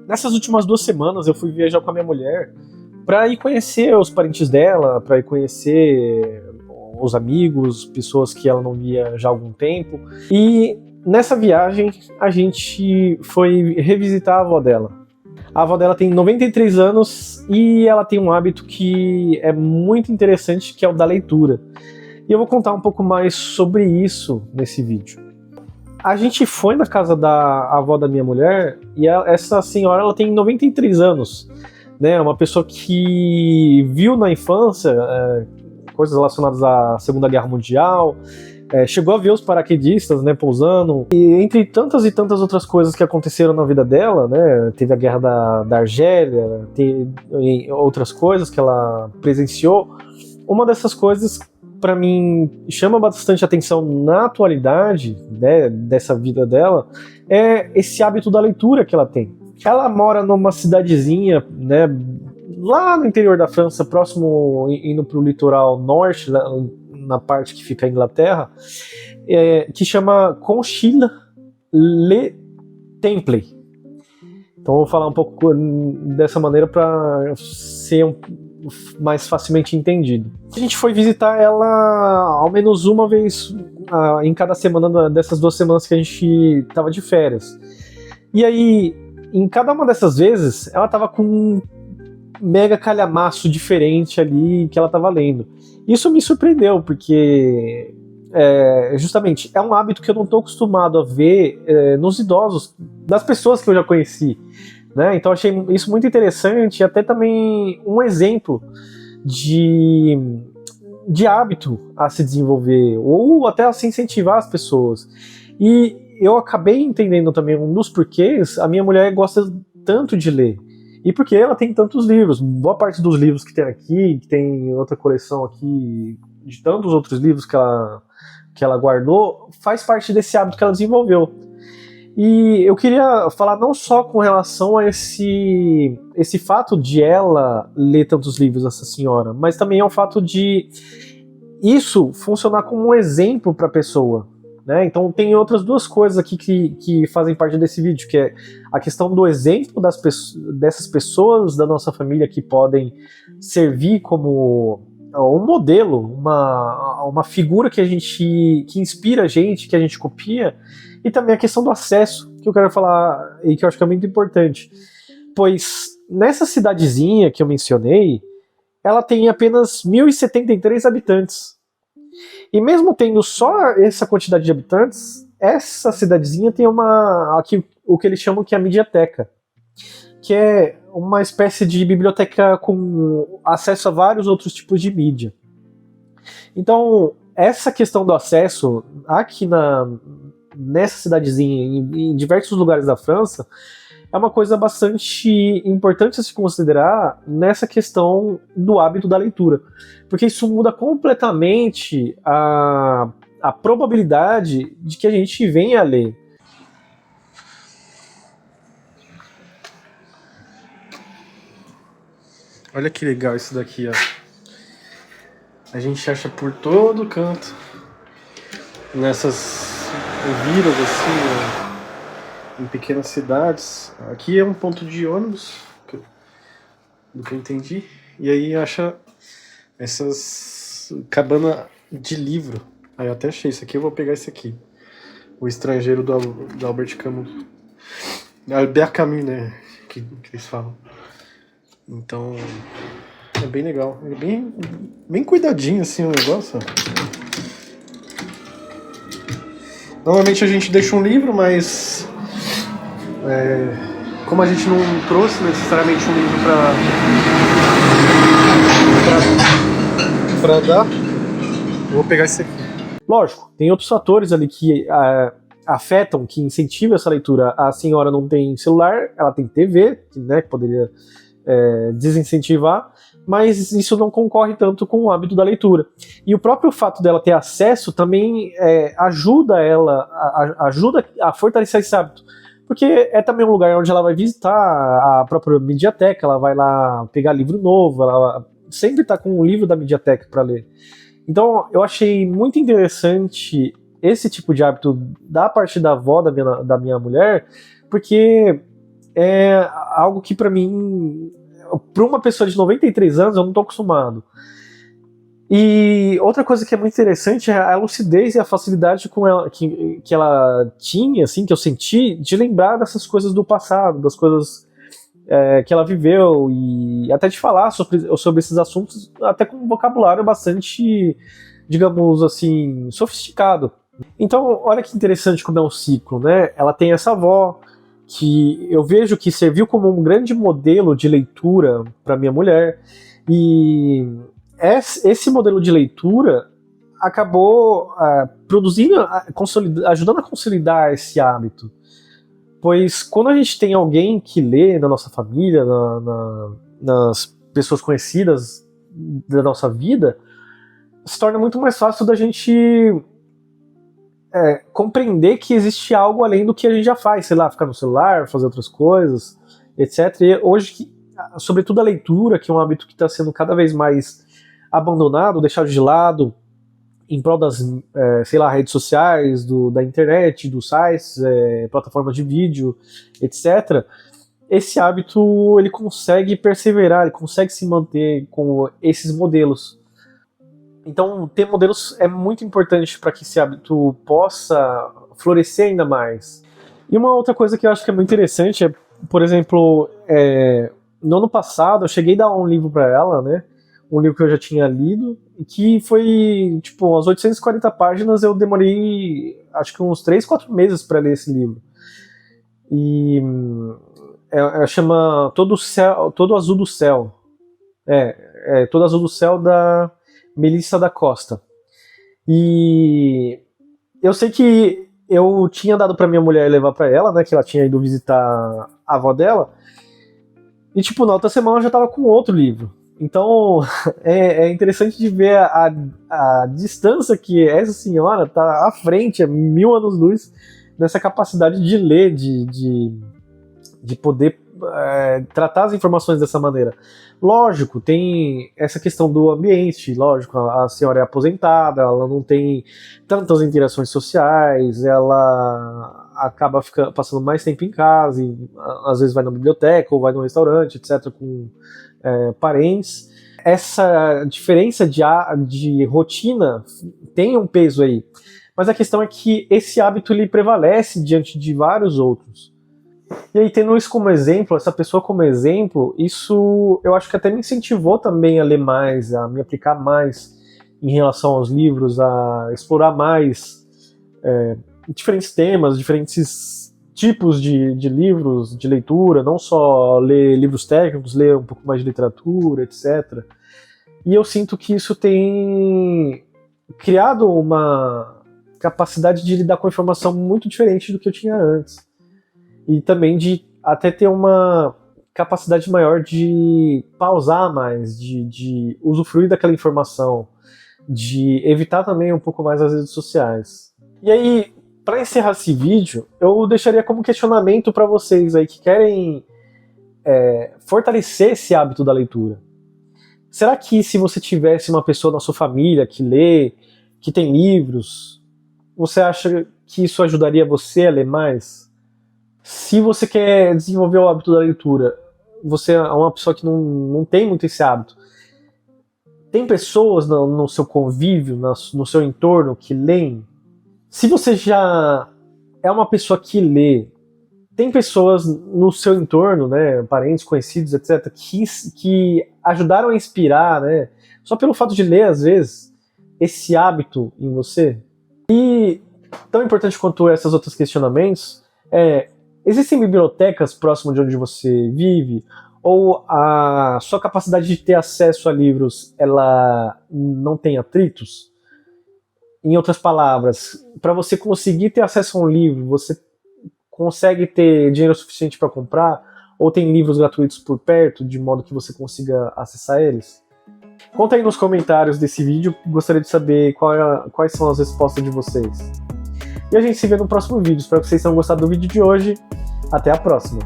nessas últimas 2 semanas eu fui viajar com a minha mulher para ir conhecer os parentes dela, para ir conhecer os amigos, pessoas que ela não via já há algum tempo. E nessa viagem a gente foi revisitar a avó dela. A avó dela tem 93 anos e ela tem um hábito que é muito interessante, que é o da leitura. E eu vou contar um pouco mais sobre isso nesse vídeo. A gente foi na casa da avó da minha mulher e essa senhora ela tem 93 anos. Né? Uma pessoa que viu na infância coisas relacionadas à Segunda Guerra Mundial, chegou a ver os paraquedistas, né, pousando, e entre tantas e tantas outras coisas que aconteceram na vida dela, né, teve a guerra da Argélia, teve outras coisas que ela presenciou. Uma dessas coisas, para mim, chama bastante atenção na atualidade, né, dessa vida dela, é esse hábito da leitura que ela tem. Ela mora numa cidadezinha, né, lá no interior da França, próximo, indo para o litoral norte, na parte que fica a Inglaterra, que chama Conchy-le-Temple. Então eu vou falar um pouco dessa maneira para ser mais facilmente entendido. A gente foi visitar ela ao menos uma vez em cada semana dessas 2 semanas que a gente estava de férias. E aí, em cada uma dessas vezes, ela estava com um mega calhamaço diferente ali que ela estava lendo. Isso me surpreendeu, porque justamente é um hábito que eu não estou acostumado a ver nos idosos, das pessoas que eu já conheci. Né? Então achei isso muito interessante e até também um exemplo de hábito a se desenvolver, ou até a se incentivar as pessoas. E eu acabei entendendo também um dos porquês a minha mulher gosta tanto de ler. E porque ela tem tantos livros, boa parte dos livros que tem aqui, que tem outra coleção aqui, de tantos outros livros que ela guardou, faz parte desse hábito que ela desenvolveu. E eu queria falar não só com relação a esse fato de ela ler tantos livros, essa senhora, mas também é o fato de isso funcionar como um exemplo para a pessoa. Né? Então tem outras 2 coisas aqui que fazem parte desse vídeo, que é a questão do exemplo dessas pessoas da nossa família que podem servir como um modelo, uma figura que inspira a gente, que a gente copia, e também a questão do acesso, que eu quero falar e que eu acho que é muito importante. Pois nessa cidadezinha que eu mencionei, ela tem apenas 1.073 habitantes. E mesmo tendo só essa quantidade de habitantes, essa cidadezinha tem aqui, o que eles chamam que é a mediateca, que é uma espécie de biblioteca com acesso a vários outros tipos de mídia. Então, essa questão do acesso aqui nessa cidadezinha, em diversos lugares da França, é uma coisa bastante importante a se considerar nessa questão do hábito da leitura, porque isso muda completamente a probabilidade de que a gente venha a ler. Olha que legal isso daqui, ó. A gente acha por todo canto, nessas vilas assim, ó, em pequenas cidades. Aqui é um ponto de ônibus, do que eu entendi. E aí acha essas cabanas de livro. Aí eu até achei isso aqui, eu vou pegar esse aqui. O Estrangeiro do Albert Camus. Albert Camus, né? Que eles falam. Então, é bem legal. É bem cuidadinho assim o negócio. Normalmente a gente deixa um livro, mas como a gente não trouxe necessariamente um livro para dar, eu vou pegar esse aqui. Lógico, tem outros fatores ali que afetam, que incentivam essa leitura. A senhora não tem celular, ela tem TV, né, que poderia desincentivar, mas isso não concorre tanto com o hábito da leitura. E o próprio fato dela ter acesso também ajuda ela, ajuda a fortalecer esse hábito, porque é também um lugar onde ela vai visitar a própria mediateca, ela vai lá pegar livro novo, ela sempre está com um livro da mediateca para ler. Então eu achei muito interessante esse tipo de hábito da parte da avó da minha mulher, porque é algo que para mim, para uma pessoa de 93 anos, eu não tô acostumado. E outra coisa que é muito interessante é a lucidez e a facilidade com ela, que ela tinha, assim, que eu senti, de lembrar dessas coisas do passado, das coisas que ela viveu, e até de falar sobre esses assuntos, até com um vocabulário bastante, digamos assim, sofisticado. Então, olha que interessante como é um ciclo, né? Ela tem essa avó, que eu vejo que serviu como um grande modelo de leitura para minha mulher, e esse modelo de leitura acabou produzindo, ajudando a consolidar esse hábito. Pois quando a gente tem alguém que lê na nossa família, nas pessoas conhecidas da nossa vida, se torna muito mais fácil da gente compreender que existe algo além do que a gente já faz, sei lá, ficar no celular, fazer outras coisas, etc. E hoje, sobretudo a leitura, que é um hábito que está sendo cada vez mais abandonado, deixado de lado, em prol das, sei lá, redes sociais, da internet, dos sites, plataformas de vídeo, etc. Esse hábito, ele consegue perseverar, ele consegue se manter com esses modelos. Então, ter modelos é muito importante para que esse hábito possa florescer ainda mais. E uma outra coisa que eu acho que é muito interessante é, por exemplo, no ano passado eu cheguei a dar um livro para ela, né? Um livro que eu já tinha lido, que foi, tipo, umas 840 páginas, eu demorei, acho que uns 3, 4 meses para ler esse livro. E chama Todo Azul do Céu. Todo Azul do Céu, da Melissa da Costa. E eu sei que eu tinha dado para minha mulher levar para ela, né, que ela tinha ido visitar a avó dela, e, tipo, na outra semana eu já tava com outro livro. Então, é interessante de ver a distância que essa senhora está à frente, a 1000 anos-luz, nessa capacidade de ler, de poder tratar as informações dessa maneira. Lógico, tem essa questão do ambiente, lógico, a senhora é aposentada, ela não tem tantas interações sociais, ela acaba passando mais tempo em casa, e às vezes vai na biblioteca ou vai no restaurante, etc., com parentes. Essa diferença de rotina tem um peso aí, mas a questão é que esse hábito ele prevalece diante de vários outros. E aí, tendo isso como exemplo, essa pessoa como exemplo, isso eu acho que até me incentivou também a ler mais, a me aplicar mais em relação aos livros, a explorar mais diferentes temas, diferentes tipos de livros, de leitura, não só ler livros técnicos, ler um pouco mais de literatura, etc. E eu sinto que isso tem criado uma capacidade de lidar com a informação muito diferente do que eu tinha antes. E também de até ter uma capacidade maior de pausar mais, de usufruir daquela informação, de evitar também um pouco mais as redes sociais. E aí, para encerrar esse vídeo, eu deixaria como questionamento para vocês aí que querem fortalecer esse hábito da leitura. Será que se você tivesse uma pessoa na sua família que lê, que tem livros, você acha que isso ajudaria você a ler mais? Se você quer desenvolver o hábito da leitura, você é uma pessoa que não tem muito esse hábito, tem pessoas no seu convívio, no seu entorno que leem? Se você já é uma pessoa que lê, tem pessoas no seu entorno, né, parentes, conhecidos, etc., que ajudaram a inspirar, né, só pelo fato de ler, às vezes, esse hábito em você? E tão importante quanto esses outros questionamentos existem bibliotecas próximas de onde você vive? Ou a sua capacidade de ter acesso a livros, ela não tem atritos? Em outras palavras, para você conseguir ter acesso a um livro, você consegue ter dinheiro suficiente para comprar? Ou tem livros gratuitos por perto, de modo que você consiga acessar eles? Conta aí nos comentários desse vídeo, gostaria de saber quais são as respostas de vocês. E a gente se vê no próximo vídeo, espero que vocês tenham gostado do vídeo de hoje. Até a próxima!